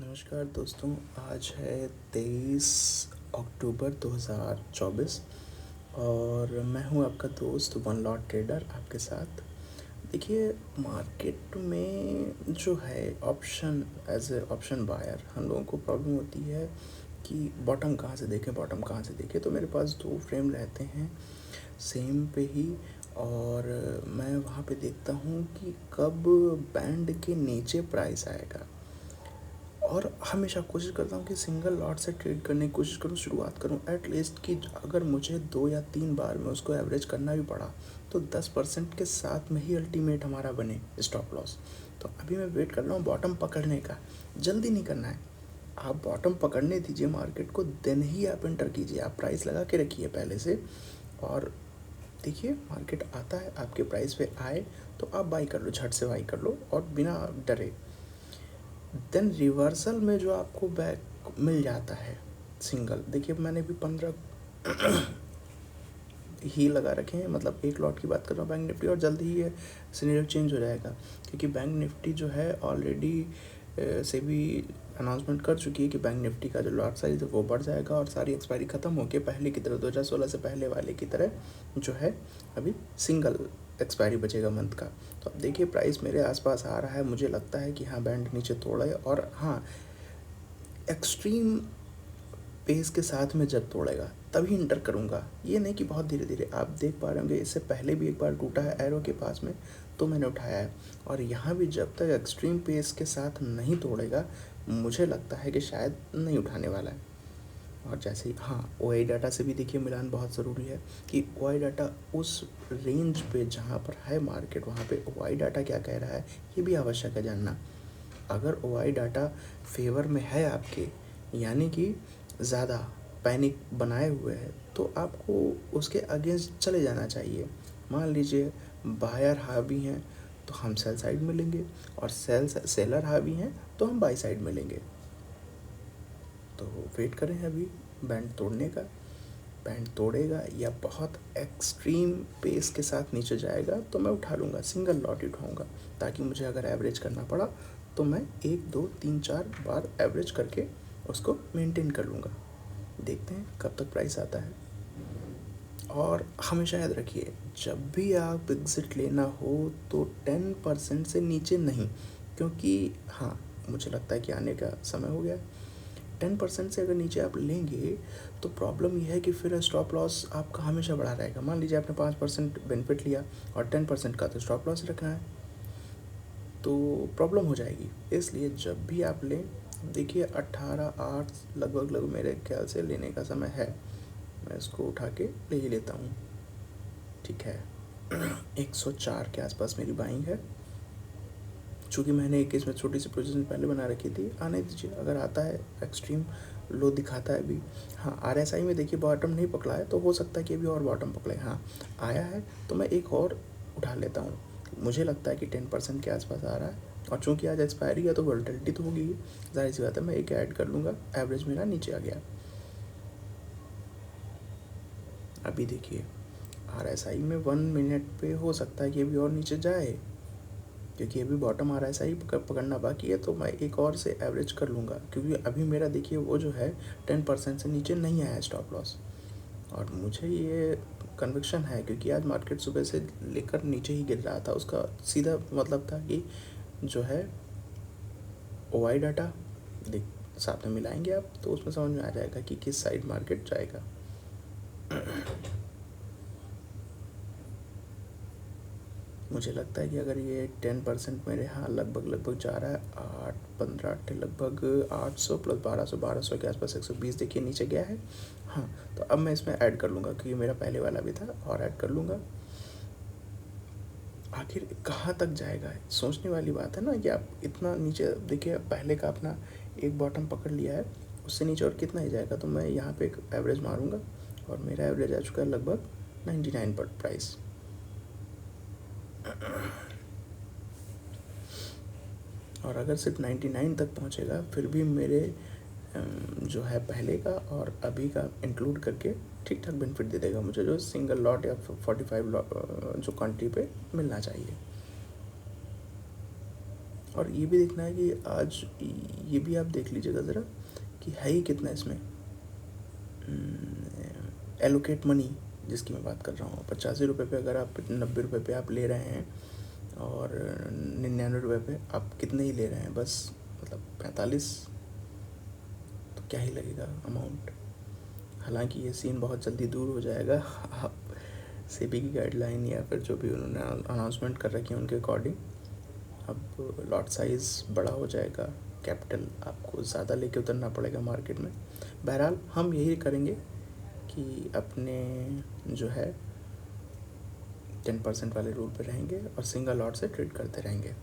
नमस्कार दोस्तों। आज है 23 अक्टूबर 2024 और मैं हूं आपका दोस्त वन लॉट ट्रेडर आपके साथ। देखिए, मार्केट में जो है option as a option buyer हम लोगों को प्रॉब्लम होती है कि बॉटम कहाँ से देखें। तो मेरे पास दो फ्रेम रहते हैं सेम पे ही, और मैं वहाँ पे देखता हूँ कि कब बैंड के नीचे प्राइस आएगा। और हमेशा कोशिश करता हूँ कि सिंगल लॉट से ट्रेड करने की कोशिश करूँ, शुरुआत करूँ एटलीस्ट कि अगर मुझे 2 या 3 बार में उसको एवरेज करना भी पड़ा तो 10% के साथ में ही अल्टीमेट हमारा बने स्टॉप लॉस। तो अभी मैं वेट कर रहा हूँ बॉटम पकड़ने का। जल्दी नहीं करना है, आप बॉटम पकड़ने दीजिए मार्केट को, देन ही आप एंटर कीजिए। आप प्राइस लगा के रखिए पहले से, और देखिए मार्केट आता है आपके प्राइस पे आए तो आप बाई कर लो, झट से बाई कर लो और बिना डरे। देन रिवर्सल में जो आपको बैक मिल जाता है सिंगल, देखिए मैंने भी 15 ही लगा रखे हैं, मतलब एक लॉट की बात कर रहा हूँ बैंक निफ्टी, और जल्दी ही ये सिनेरियो चेंज हो जाएगा क्योंकि बैंक निफ्टी जो है ऑलरेडी से भी अनाउंसमेंट कर चुकी है कि बैंक निफ्टी का जो लॉट साइज है वो बढ़ जाएगा और सारी एक्सपायरी ख़त्म होकर पहले की तरह 2016 से पहले वाले की तरह जो है अभी सिंगल एक्सपायरी बचेगा मंथ का। तो अब देखिए प्राइस मेरे आसपास आ रहा है, मुझे लगता है कि हाँ बैंड नीचे तोड़ा, और हाँ एक्सट्रीम पेस के साथ में जब तोड़ेगा तभी इंटर करूँगा। ये नहीं कि बहुत धीरे धीरे। आप देख पा रहे होंगे इससे पहले भी एक बार टूटा है एरो के पास में तो मैंने उठाया है, और यहाँ भी जब तक एक्सट्रीम पेस के साथ नहीं तोड़ेगा मुझे लगता है कि शायद नहीं उठाने वाला है। और जैसे ही हाँ ओ आई डाटा से भी देखिए मिलान बहुत ज़रूरी है कि ओ आई डाटा उस रेंज पे जहाँ पर है मार्केट वहाँ पे ओ आई डाटा क्या कह रहा है ये भी आवश्यक है जानना। अगर ओ आई डाटा फेवर में है आपके, यानी कि ज़्यादा पैनिक बनाए हुए है, तो आपको उसके अगेंस्ट चले जाना चाहिए। मान लीजिए बायर हावी हैं तो हम सेल साइड में लेंगे, और सेलर हावी हैं तो हम बाई साइड में लेंगे। तो वेट करें अभी बैंड तोड़ने का। बैंड तोड़ेगा या बहुत एक्सट्रीम पेस के साथ नीचे जाएगा तो मैं उठा लूँगा, सिंगल लॉट उठाऊँगा, ताकि मुझे अगर एवरेज करना पड़ा तो मैं 1 2 3 4 बार एवरेज करके उसको मेंटेन कर लूँगा। देखते हैं कब तक प्राइस आता है। और हमेशा याद रखिए जब भी आप एग्ज़िट लेना हो तो 10% से नीचे नहीं, क्योंकि हाँ मुझे लगता है कि आने का समय हो गया। 10% से अगर नीचे आप लेंगे तो प्रॉब्लम यह है कि फिर स्टॉप लॉस आपका हमेशा बढ़ा रहेगा। मान लीजिए आपने 5% बेनिफिट लिया और 10% का तो स्टॉप लॉस रखना है, तो प्रॉब्लम हो जाएगी। इसलिए जब भी आप लें, देखिए 18/8 लगभग मेरे ख्याल से लेने का समय है। मैं इसको उठा के ले ही लेता हूँ, ठीक है। 104 के आसपास मेरी बाइंग है। चूँकि मैंने एक इसमें छोटी सी पोजीशन पहले बना रखी थी, आने दीजिए। अगर आता है एक्सट्रीम लो दिखाता है अभी, हाँ आर एस आई में देखिए बॉटम नहीं पकड़ा है तो हो सकता है कि अभी और बॉटम पकड़े। हाँ आया है तो मैं एक और उठा लेता हूँ। मुझे लगता है कि 10% के आसपास आ रहा है, और चूँकि आज एक्सपायरी है तो वोलेटिलिटी तो होगी, जाहिर सी बात है मैं एक ऐड कर लूँगा। एवरेज मेरा नीचे आ गया। अभी देखिए आर एस आई में 1 मिनट पे हो सकता है कि अभी और नीचे जाए, क्योंकि अभी बॉटम आर एस आई पकड़ना बाकी है, तो मैं एक और से एवरेज कर लूँगा। क्योंकि अभी मेरा देखिए वो जो है 10% से नीचे नहीं आया स्टॉप लॉस, और मुझे ये कन्विक्शन है क्योंकि आज मार्केट सुबह से लेकर नीचे ही गिर रहा था। उसका सीधा मतलब था कि जो है ओ आई डाटा देख साथ में मिलाएंगे आप तो उसमें समझ में आ जाएगा कि किस साइड मार्केट जाएगा। मुझे लगता है कि अगर ये 10% मेरे यहाँ लगभग जा रहा है 8 15 लगभग 800 प्लस 1200 के आसपास 120 देखिए नीचे गया है। हाँ तो अब मैं इसमें ऐड कर लूँगा क्योंकि मेरा पहले वाला भी था, और ऐड कर लूँगा। आखिर कहाँ तक जाएगा सोचने वाली बात है ना, कि आप इतना नीचे देखिए पहले का अपना एक बॉटम पकड़ लिया है, उससे नीचे और कितना ही जाएगा। तो मैं यहाँ पे एक एवरेज मारूँगा, और मेरा एवरेज आ चुका है लगभग 99 पर प्राइस। और अगर सिर्फ 99 तक पहुंचेगा फिर भी मेरे जो है पहले का और अभी का इंक्लूड करके ठीक ठाक बेनिफिट दे देगा मुझे, जो सिंगल लॉट या 45 लॉट जो क्वान्टिटी पे मिलना चाहिए। और ये भी देखना है कि आज ये भी आप देख लीजिएगा ज़रा कि है ही कितना इसमें एलोकेट मनी जिसकी मैं बात कर रहा हूँ। 85 रुपये पे अगर आप 90 रुपये पे आप ले रहे हैं और 99 रुपये पे आप कितने ही ले रहे हैं, बस मतलब 45, तो क्या ही लगेगा अमाउंट। हालांकि ये सीन बहुत जल्दी दूर हो जाएगा। आप सेबी की गाइडलाइन या फिर जो भी उन्होंने अनाउंसमेंट कर रखी है उनके अकॉर्डिंग अब लॉट साइज़ बड़ा हो जाएगा, कैपिटल आपको ज़्यादा लेके उतरना पड़ेगा मार्केट में। बहरहाल हम यही करेंगे कि अपने जो है 10% वाले रूल पे रहेंगे और सिंगल लॉट से ट्रेड करते रहेंगे,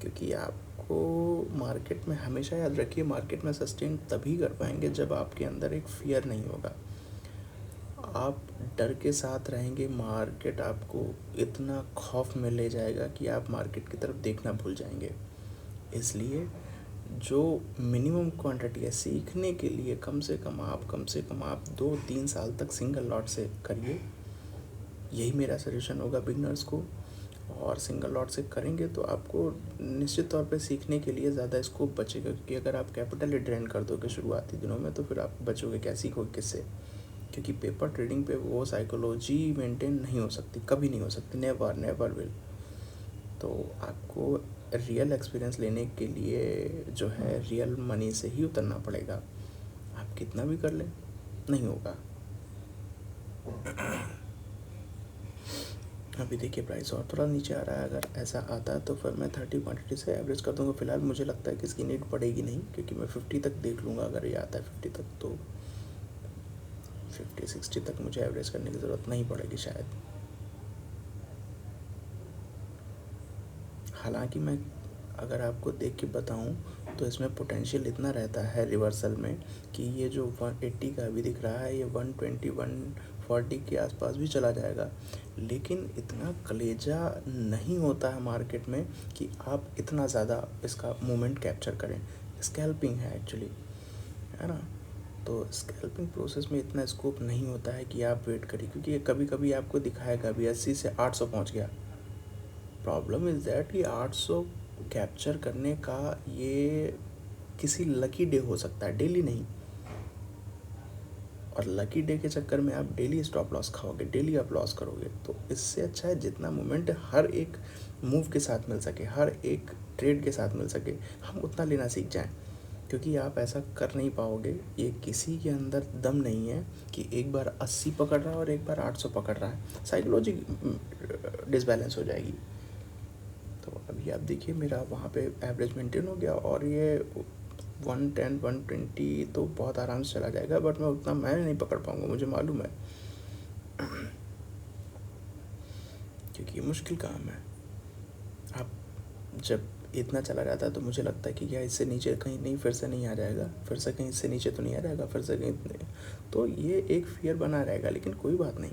क्योंकि आपको मार्केट में हमेशा याद रखिए, मार्केट में सस्टेन तभी कर पाएंगे जब आपके अंदर एक फियर नहीं होगा। आप डर के साथ रहेंगे, मार्केट आपको इतना खौफ में ले जाएगा कि आप मार्केट की तरफ देखना भूल जाएंगे। इसलिए जो मिनिमम क्वांटिटी है सीखने के लिए, कम से कम आप 2-3 साल तक सिंगल लॉट से करिए। यही मेरा सजेशन होगा बिगनर्स को। और सिंगल लॉट से करेंगे तो आपको निश्चित तौर पे सीखने के लिए ज़्यादा स्कोप बचेगा, क्योंकि अगर आप कैपिटल ड्रेन कर दोगे शुरुआती दिनों में तो फिर आप बचोगे क्या, सीखोगे किससे? क्योंकि पेपर ट्रेडिंग पे वो साइकोलॉजी मेंटेन नहीं हो सकती, कभी नहीं हो सकती, नेवर विल। तो आपको रियल एक्सपीरियंस लेने के लिए जो है रियल मनी से ही उतरना पड़ेगा। आप कितना भी कर लें नहीं होगा। अभी देखिए प्राइस और थोड़ा नीचे आ रहा है, अगर ऐसा आता है तो फिर मैं 30 क्वांटिटी से एवरेज कर दूंगा। फिलहाल मुझे लगता है कि इसकी नीड पड़ेगी नहीं, क्योंकि मैं 50 तक देख लूँगा। अगर ये आता है 50 तक तो 50-60 तक मुझे एवरेज करने की ज़रूरत नहीं पड़ेगी शायद। हालांकि मैं अगर आपको देख के बताऊं तो इसमें पोटेंशियल इतना रहता है रिवर्सल में कि ये जो 180 का अभी दिख रहा है ये 120-140 के आसपास भी चला जाएगा। लेकिन इतना कलेजा नहीं होता है मार्केट में कि आप इतना ज़्यादा इसका मोमेंट कैप्चर करें। स्कैल्पिंग है एक्चुअली, है ना। तो स्कैल्पिंग प्रोसेस में इतना स्कोप नहीं होता है कि आप वेट करिए, क्योंकि कभी कभी आपको दिखाएगा अभी 80 से 800 पहुंच गया। प्रॉब्लम इज़ दैट कि 800 कैप्चर करने का ये किसी लकी डे हो सकता है, डेली नहीं। और लकी डे के चक्कर में आप डेली स्टॉप लॉस खाओगे, डेली आप लॉस करोगे। तो इससे अच्छा है जितना मोमेंट हर एक मूव के साथ मिल सके, हर एक ट्रेड के साथ मिल सके, हम उतना लेना सीख जाएं। क्योंकि आप ऐसा कर नहीं पाओगे, ये किसी के अंदर दम नहीं है कि एक बार 80 पकड़ रहा है और एक बार 800 पकड़ रहा है। साइकोलॉजी डिसबैलेंस हो जाएगी। तो अभी आप देखिए मेरा वहाँ पे एवरेज मेंटेन हो गया और ये 110-120 तो बहुत आराम से चला जाएगा, बट मैं उतना मैं नहीं पकड़ पाऊँगा, मुझे मालूम है। क्योंकि ये मुश्किल काम है। आप जब इतना चला जाता है तो मुझे लगता है कि क्या इससे नीचे कहीं नहीं, फिर से नहीं आ जाएगा, फिर से कहीं इससे नीचे तो नहीं आ जाएगा, फिर से कहीं, तो ये एक फियर बना रहेगा। लेकिन कोई बात नहीं,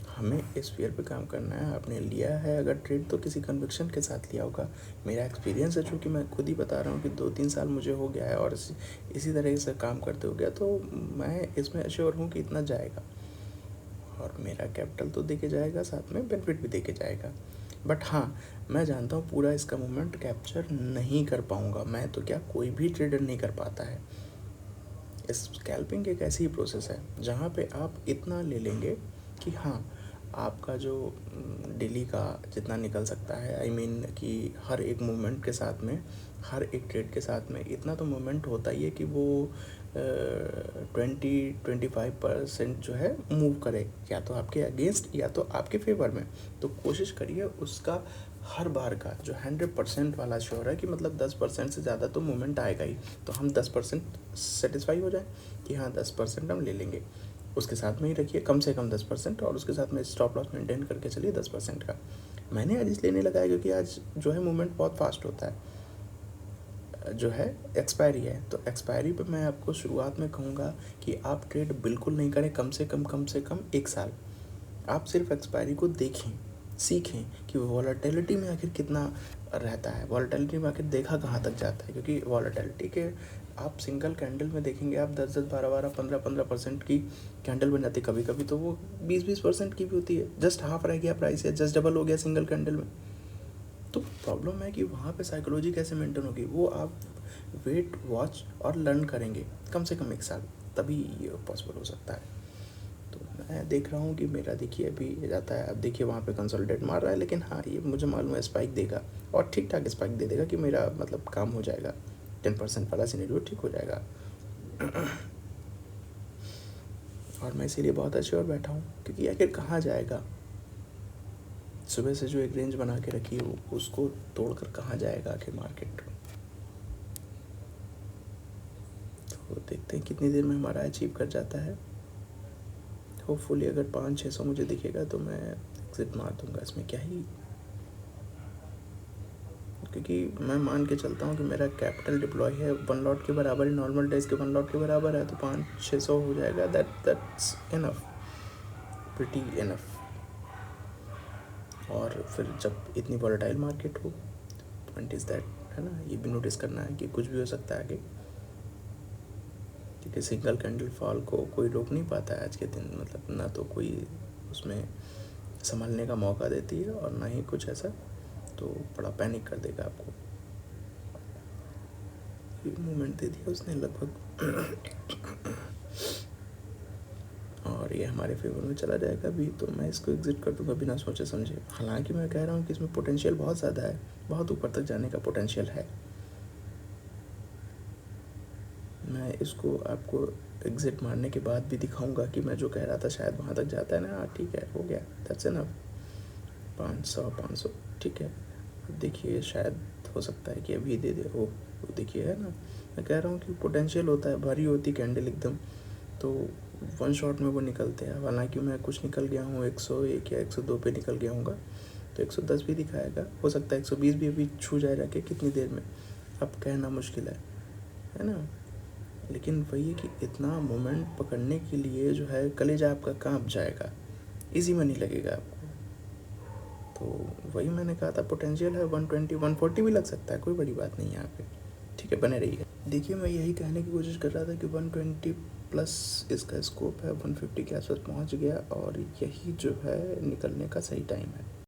हमें इस फियर पे काम करना है। आपने लिया है अगर ट्रेड तो किसी कन्विक्शन के साथ लिया होगा। मेरा एक्सपीरियंस है, चूँकि मैं खुद ही बता रहा हूँ कि 2-3 साल मुझे हो गया है और इसी तरह से काम करते हो गया, तो मैं इसमें एश्योर हूँ कि इतना जाएगा और मेरा कैपिटल तो देके जाएगा, साथ में बेनिफिट भी देके जाएगा। बट हाँ, मैं जानता हूँ पूरा इसका मोमेंट कैप्चर नहीं कर पाऊँगा। मैं तो क्या, कोई भी ट्रेडर नहीं कर पाता है। स्कैल्पिंग एक ऐसी ही प्रोसेस है जहाँ पे आप इतना ले लेंगे कि हाँ, आपका जो डेली का जितना निकल सकता है, आई मीन कि हर एक मूवमेंट के साथ में, हर एक ट्रेड के साथ में इतना तो मूवमेंट होता ही है कि वो 20-25% जो है मूव करे, या तो आपके अगेंस्ट या तो आपके फेवर में। तो कोशिश करिए उसका हर बार का जो 100% वाला श्योर है कि मतलब 10% से ज़्यादा तो मूवमेंट आएगा ही, तो हम 10% सेटिस्फाई हो जाए कि हाँ 10% हम ले लेंगे। उसके साथ में ही रखिए कम से कम 10%, और उसके साथ में स्टॉप लॉस मेंटेन करके चलिए 10% का। मैंने आज इसलिए नहीं लगाया क्योंकि आज जो है मूवमेंट बहुत फास्ट होता है, जो है एक्सपायरी है। तो एक्सपायरी पे मैं आपको शुरुआत में कहूँगा कि आप ट्रेड बिल्कुल नहीं करें, कम से कम 1 साल। आप सिर्फ एक्सपायरी को देखें, सीखें कि वॉलेटिलिटी में आखिर कितना रहता है, वॉलेटिलिटी में आखिर देखा कहाँ तक जाता है। क्योंकि वॉलेटिलिटी के आप सिंगल कैंडल में देखेंगे, आप 10-10, 12-12, 15-15% की कैंडल बन जाती है। कभी कभी तो वो 20-20% की भी होती है। जस्ट हाफ रह गया प्राइस, या जस्ट डबल हो गया सिंगल कैंडल में। तो प्रॉब्लम है कि वहाँ पे साइकोलॉजी कैसे मेंटेन होगी, वो आप वेट वॉच और लर्न करेंगे कम से कम 1 साल, तभी ये पॉसिबल हो सकता है। तो मैं देख रहा हूँ कि मेरा देखिए अभी जाता है, अब देखिए वहाँ पे कंसोलिडेट मार रहा है, लेकिन हाँ ये मुझे मालूम है स्पाइक देगा और ठीक ठाक स्पाइक दे देगा कि मेरा मतलब काम हो जाएगा, 10% वाला सिनेरियो ठीक हो जाएगा। और मैं इसीलिए बहुत अच्छे और बैठा हूँ, क्योंकि आखिर कहाँ जाएगा, सुबह से जो एक रेंज बना के रखी है उसको तोड़कर कहाँ जाएगा आखिर मार्केट। तो देखते हैं कितनी देर में हमारा अचीव कर जाता है। होपफुली अगर 500-600 मुझे दिखेगा तो मैं एग्जिट मार दूंगा, इसमें क्या ही, क्योंकि मैं मान के चलता हूँ कि मेरा कैपिटल डिप्लॉय है 1 लॉट के बराबर है, नॉर्मल डेज के 1 लॉट के बराबर है, तो 500-600 हो जाएगा, दैट्स इनफ, प्रिटी इनफ। और फिर जब इतनी वॉलेटाइल मार्केट हो, पॉइंट इज़ दैट, है ना, ये भी नोटिस करना है कि कुछ भी हो सकता है आगे, क्योंकि सिंगल कैंडल फॉल को कोई रोक नहीं पाता है आज के दिन, मतलब ना तो कोई उसमें संभलने का मौका देती है और ना ही कुछ ऐसा, तो बड़ा पैनिक कर देगा आपको। ये मूवमेंट दे दिया उसने लगभग और ये हमारे फेवर में चला जाएगा अभी, तो मैं इसको एग्जिट कर दूंगा बिना सोचे समझे। हालांकि मैं कह रहा हूँ कि इसमें पोटेंशियल बहुत ज़्यादा है, बहुत ऊपर तक जाने का पोटेंशियल है। मैं इसको आपको एग्जिट मारने के बाद भी दिखाऊंगा कि मैं जो कह रहा था शायद वहाँ तक जाता है ना। हाँ ठीक है, हो गया, दैट्स इनफ, 500 ठीक है। अब देखिए शायद हो सकता है कि अभी दे दे, वो देखिए, है ना, मैं कह रहा हूँ कि पोटेंशियल होता है, भारी होती कैंडल एकदम, तो 1 शॉट में वो निकलते हैं। हालांकि मैं कुछ निकल गया हूँ 101 या 102 पे निकल गया हूँगा, तो 110 भी दिखाएगा, हो सकता है 120 भी अभी छू जाए जाके कितनी देर में, अब कहना मुश्किल है ना। लेकिन वही है कि इतना मोमेंट पकड़ने के लिए जो है कलेजा आपका कांप जाएगा, इजी में नहीं लगेगा आपको। तो वही मैंने कहा था, पोटेंशियल है 120 140 भी लग सकता है, कोई बड़ी बात नहीं है यहाँ पे, ठीक है, बने रहिए। देखिए मैं यही कहने की कोशिश कर रहा था कि 120 प्लस इसका स्कोप है, 150 के आसपास पहुँच गया और यही जो है निकलने का सही टाइम है।